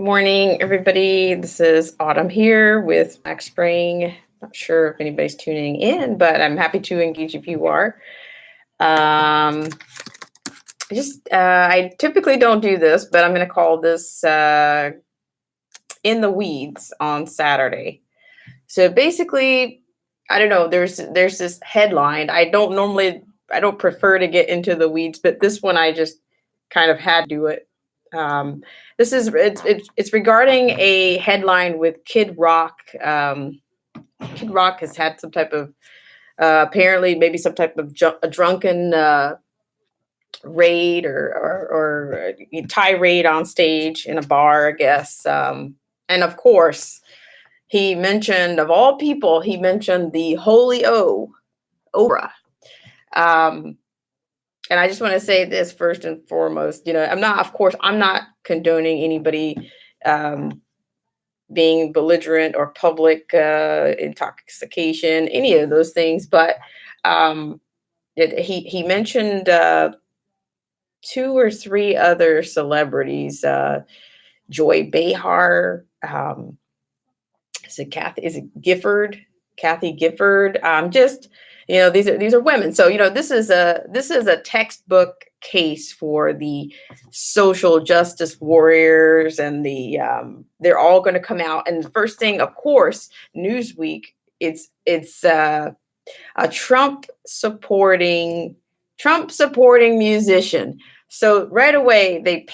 Morning, everybody. This is Autumn here with Max Spring. Not sure if anybody's tuning in, but I'm happy to engage if you are. Um, I typically don't do this, but I'm going to call this in the weeds on Saturday. So basically, I don't know. There's this headline. I don't prefer to get into the weeds, but this one I just kind of had to do it. Um, this is it's regarding a headline with Kid Rock. Kid Rock has had some type of apparently maybe some type of a drunken raid or a tirade on stage in a bar, I guess. And of course, he mentioned, of all people, he mentioned the Holy Oprah. Um, and I just want to say this first and foremost. I'm not condoning anybody um, being belligerent or public intoxication, any of those things. But um, he mentioned two or three other celebrities, Joy Behar. Is it Gifford? Kathy Gifford. Just these are women. So this is a textbook case for the social justice warriors, and they're all going to come out. And the first thing, of course, Newsweek. It's a Trump supporting musician. So right away they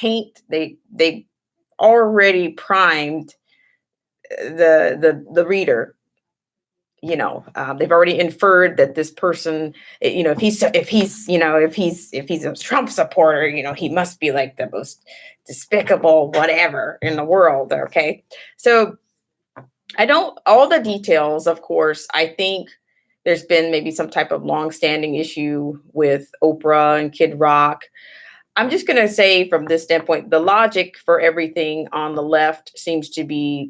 already primed the reader. They've already inferred that this person, if he's a Trump supporter, he must be like the most despicable whatever in the world. Okay, so I don't all the details. Of course, I think there's been maybe some type of long-standing issue with Oprah and Kid Rock. I'm just going to say, from this standpoint, the logic for everything on the left seems to be,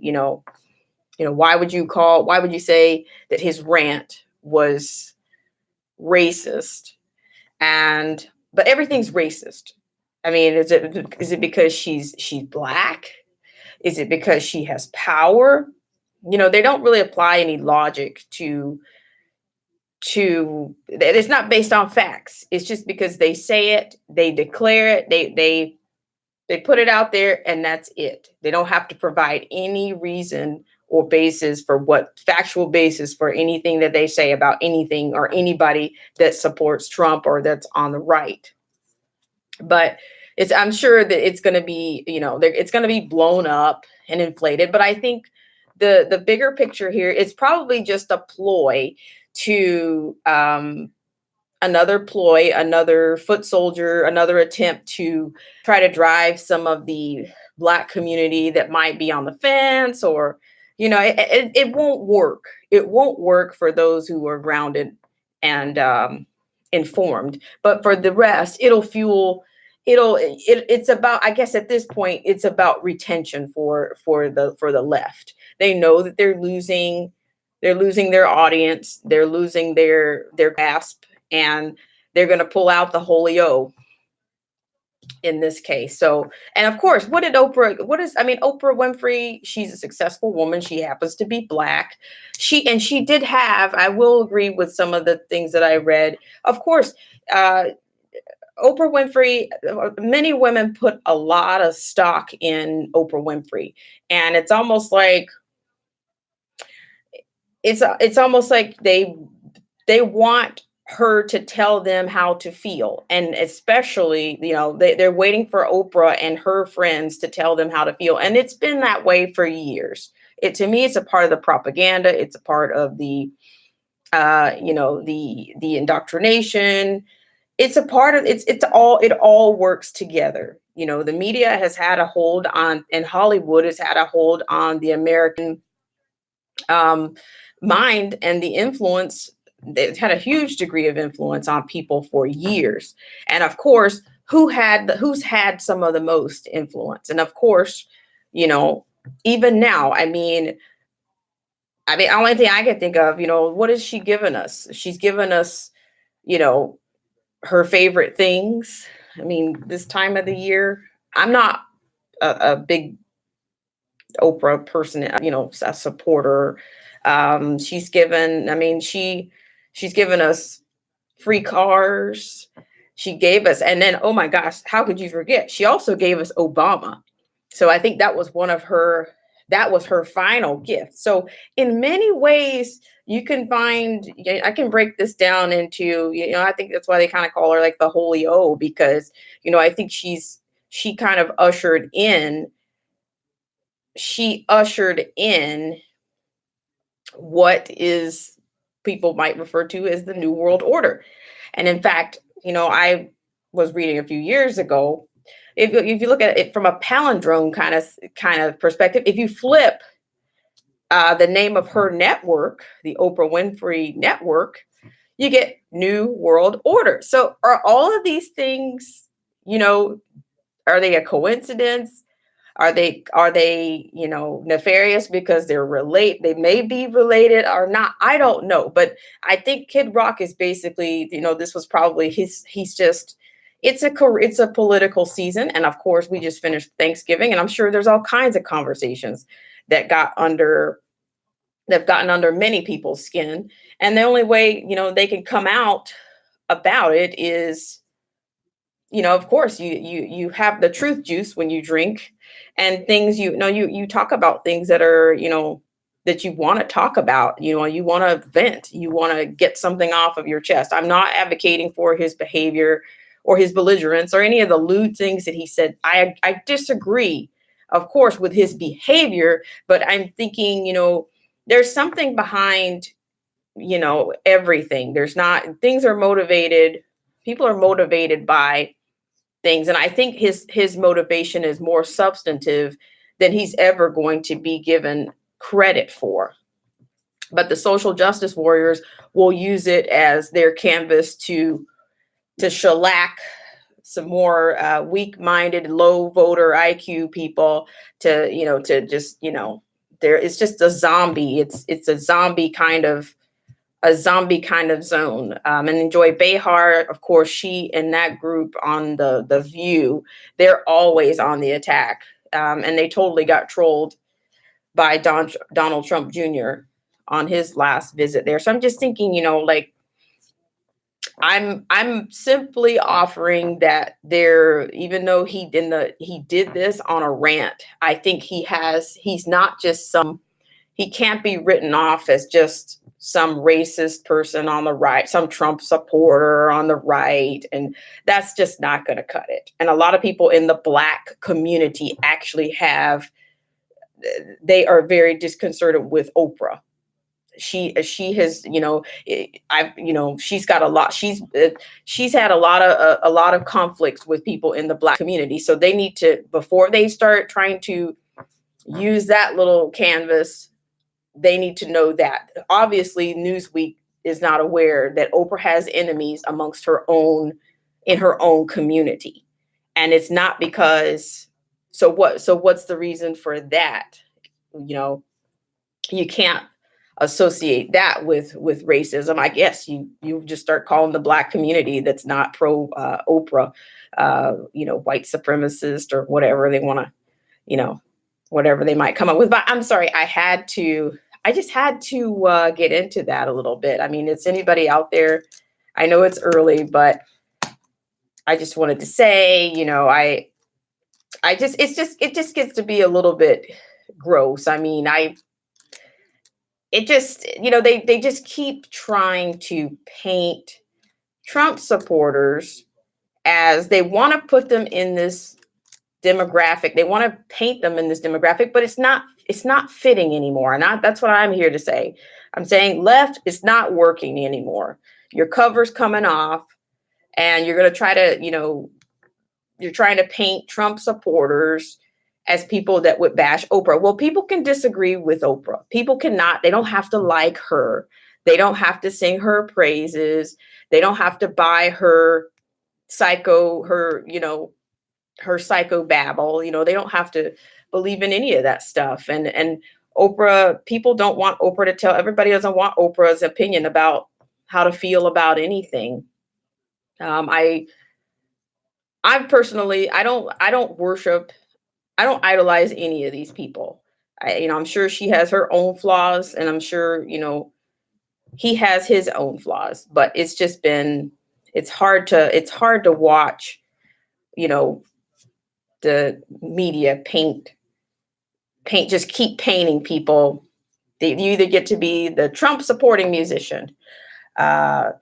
why would you say that his rant was racist? But everything's racist. I mean, is it because she's black? Is it because she has power? They don't really apply any logic to it's not based on facts. It's just because they say it, they declare it, they put it out there, and that's it. They don't have to provide any reason or factual basis for anything that they say about anything or anybody that supports Trump or that's on the right. But I'm sure that it's going to be, it's going to be blown up and inflated. But I think the bigger picture here is probably just a ploy to another foot soldier, another attempt to try to drive some of the Black community that might be on the fence, or it won't work. It won't work for those who are grounded and informed. But for the rest, it's about, I guess at this point, it's about retention for the left. They know that they're losing their audience, they're losing their grasp, and they're going to pull out the Holy O in this case. So, and of course, Oprah Winfrey, she's a successful woman. She happens to be Black. She did have, I will agree with some of the things that I read. Of course, Oprah Winfrey, many women put a lot of stock in Oprah Winfrey, and it's almost like they want her to tell them how to feel. And especially, they're waiting for Oprah and her friends to tell them how to feel. And it's been that way for years. To me, it's a part of the propaganda. It's a part of the indoctrination. It's a part of it all works together. The media has had a hold on, and Hollywood has had a hold on the American mind, and the influence. They've had a huge degree of influence on people for years. And of course, who's had some of the most influence? And of course, even now, the only thing I can think of, what has she given us? She's given us, her favorite things. This time of the year, I'm not a big Oprah person, a supporter. She's given, I mean, she's given us free cars. She gave us, and then, oh my gosh, how could you forget? She also gave us Obama. So I think that was that was her final gift. So in many ways, you can find, I can break this down into, I think that's why they kind of call her like the Holy O, because, I think she kind of she ushered in what is people might refer to as the New World Order. And in fact, I was reading a few years ago. If you look at it from a palindrome kind of perspective, if you flip the name of her network, the Oprah Winfrey Network, you get New World Order. So are all of these things, are they a coincidence? Are they nefarious because they may be related or not? I don't know. But I think Kid Rock is basically, this was probably he's just, it's a political season. And of course, we just finished Thanksgiving, and I'm sure there's all kinds of conversations that that have gotten under many people's skin. And the only way, they can come out about it is, of course, you have the truth juice when you drink, and things, you talk about things that are, that you want to talk about. You want to vent, you want to get something off of your chest. I'm not advocating for his behavior or his belligerence or any of the lewd things that he said. I disagree, of course, with his behavior, but I'm thinking, there's something behind, everything. There's not, things are motivated, people are motivated by things. And I think his motivation is more substantive than he's ever going to be given credit for. But the social justice warriors will use it as their canvas to shellac some more weak-minded, low voter IQ people, to just, there, it's just a zombie. It's a zombie kind of zone. And enjoy Behar, of course, she and that group on the View, they're always on the attack. And they totally got trolled by Donald Trump Jr. on his last visit there. So I'm just thinking, like, I'm simply offering that there, even though he did this on a rant, I think he's not just he can't be written off as just some racist person on the right, some Trump supporter on the right. And that's just not going to cut it. And a lot of people in the Black community actually they are very disconcerted with Oprah. She has, she's got a lot, she's had a lot of conflicts with people in the Black community. So they need to, before they start trying to use that little canvas, they need to know that obviously Newsweek is not aware that Oprah has enemies amongst in her own community. And it's not because, so what's the reason for that? You can't associate that with racism. I guess you just start calling the Black community that's not pro Oprah, white supremacist or whatever they want to, whatever they might come up with. But I'm sorry, I just had to get into that a little bit. I mean, it's anybody out there. I know it's early, but I just wanted to say, it just gets to be a little bit gross. I mean, they just keep trying to paint Trump supporters as, they want to put them in this demographic. They want to paint them in this demographic, but it's not fitting anymore. And that's what I'm here to say. I'm saying left is not working anymore. Your cover's coming off, and you're going to try to, you're trying to paint Trump supporters as people that would bash Oprah. Well, people can disagree with Oprah. They don't have to like her. They don't have to sing her praises. They don't have to buy her her psycho babble. They don't have to believe in any of that stuff. And Oprah, people don't want Oprah to tell, everybody doesn't want Oprah's opinion about how to feel about anything. I personally, I don't worship, I don't idolize any of these people. I'm sure she has her own flaws, and I'm sure, he has his own flaws, but it's hard to watch, you know, the media just keep painting people. You either get to be the Trump supporting musician. I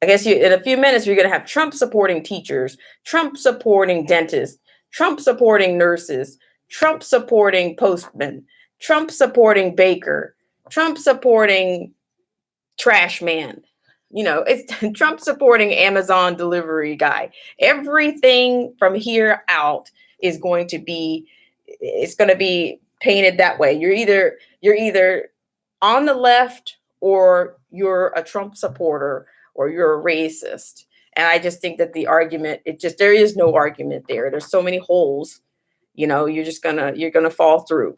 guess in a few minutes, you're going to have Trump supporting teachers, Trump supporting dentists, Trump supporting nurses, Trump supporting postmen, Trump supporting baker, Trump supporting trash man. It's Trump supporting Amazon delivery guy. Everything from here out is going to be, it's going to be painted that way. You're either on the left, or you're a Trump supporter, or you're a racist. And I just think that there is no argument there. There's so many holes, you're gonna fall through.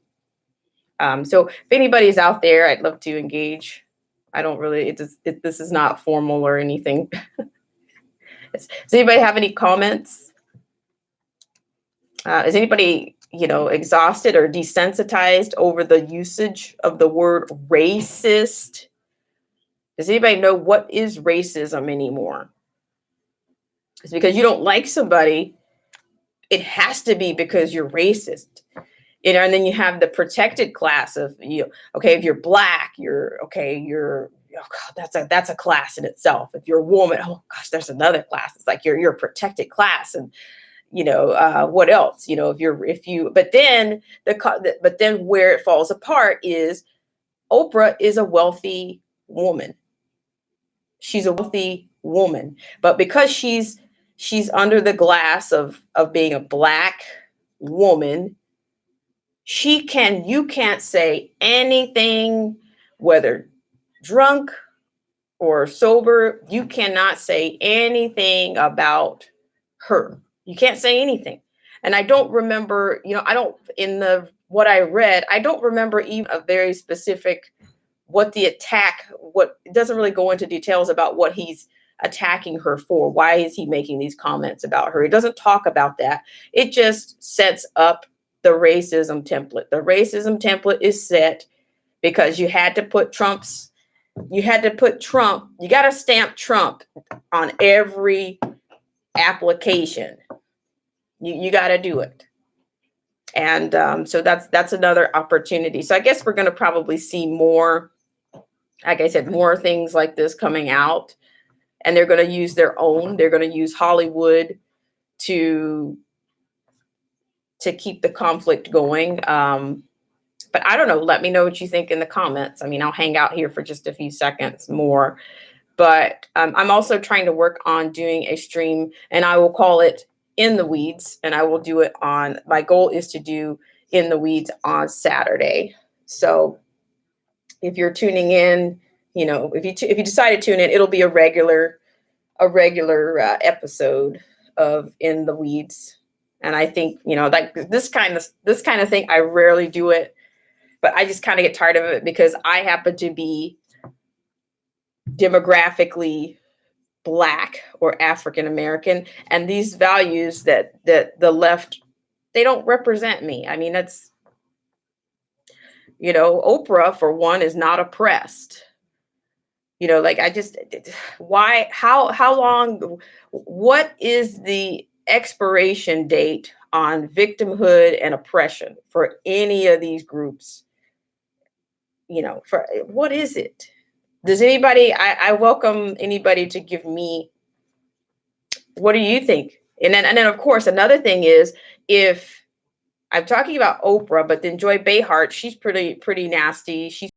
So if anybody's out there, I'd love to engage. I don't really, this is not formal or anything. Does anybody have any comments? Is anybody, exhausted or desensitized over the usage of the word racist? Does anybody know what is racism anymore? It's because you don't like somebody. It has to be because you're racist. And then you have the protected class of, okay, if you're black, oh God, that's a class in itself. If you're a woman, oh gosh, there's another class. It's like you're a protected class. And what else? But then where it falls apart is Oprah is a wealthy woman. She's a wealthy woman, but because she's under the glass of being a black woman, you can't say anything, whether drunk or sober. You cannot say anything about her. You can't say anything. And I don't remember, what I read, I don't remember even a very specific it doesn't really go into details about what he's attacking her for. Why is he making these comments about her? It doesn't talk about that. It just sets up the racism template. The racism template is set because you had to put Trump, you got to stamp Trump on every application. You got to do it. And so that's another opportunity. So I guess we're going to probably see more, like I said, more things like this coming out, and they're going to use they're going to use Hollywood to keep the conflict going. But I don't know. Let me know what you think in the comments. I mean, I'll hang out here for just a few seconds more, but I'm also trying to work on doing a stream, and I will call it In the Weeds, and I will do it my goal is to do In the Weeds on Saturday. So if you're tuning in, if you decide to tune in, it'll be a regular episode of In the Weeds. And I think, like this kind of thing, I rarely do it, but I just kind of get tired of it because I happen to be demographically Black or African American, and these values that the left, they don't represent me. I mean, that's, Oprah, for one, is not oppressed. Like how long, what is the expiration date on victimhood and oppression for any of these groups? For what is it? Does anybody, I welcome anybody to give me, what do you think? And then of course, another thing is, if I'm talking about Oprah, but then Joy Behar, she's pretty nasty. She's